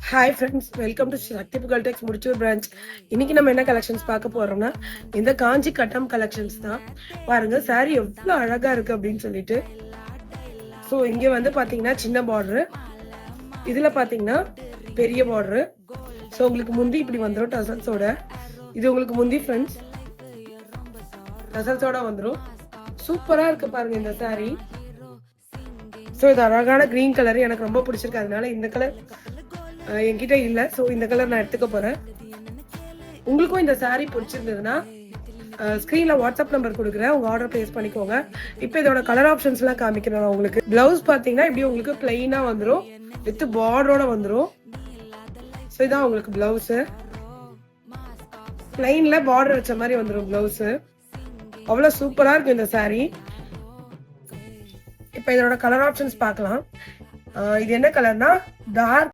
Hi friends, welcome to சக்தி புகழ் டெக்ஸ் Mudichur branch. இன்னைக்கு நம்ம என்ன கலெக்ஷன்ஸ் பார்க்க போறோம்னா, இந்த காஞ்சி கட்டம் கலெக்ஷன்ஸ் தான். பாருங்க சாரி எவ்வளவு அழகா இருக்கு அப்படின்னு சொல்லிட்டு. ஸோ இங்க வந்து பாத்தீங்கன்னா சின்ன பார்டரு, இதுல பாத்தீங்கன்னா பெரிய பார்டரு. ஸோ உங்களுக்கு முந்தி இப்படி வந்துடும் டசல்ஸோட. இது உங்களுக்கு முந்தி ஃப்ரெண்ட்ஸ், டசல்ஸோட வந்துடும். சூப்பரா இருக்கு பாருங்க இந்த சாரி. ஸோ இது அழகான கிரீன் கலர் எனக்கு ரொம்ப பிடிச்சிருக்கு, அதனால இந்த கலர் என்கிட்ட இல்லை. ஸோ இந்த கலர் நான் எடுத்துக்க போறேன். உங்களுக்கும் இந்த சாரீ பிடிச்சிருந்ததுன்னா ஸ்க்ரீன்ல வாட்ஸ்அப் நம்பர் கொடுக்குறேன், உங்க ஆர்டர் பிளேஸ் பண்ணிக்கோங்க. இப்போ இதோட கலர் ஆப்ஷன்ஸ் எல்லாம் காமிக்கிறேன் உங்களுக்கு. பிளவுஸ் பாத்தீங்கன்னா இப்படி உங்களுக்கு பிளைனா வந்துடும், வித் பார்டரோட வந்துடும். ஸோ இதான் உங்களுக்கு பிளவுஸ், பிளைன்ல பார்டர் வச்ச மாதிரி வந்துடும் பிளவுஸ். அவ்வளவு சூப்பரா இருக்கும் இந்த சாரீ. இப்போ இதோட கலர் ஆப்ஷன்ஸ் பார்க்கலாம். இது என்ன கலர்னா டார்க்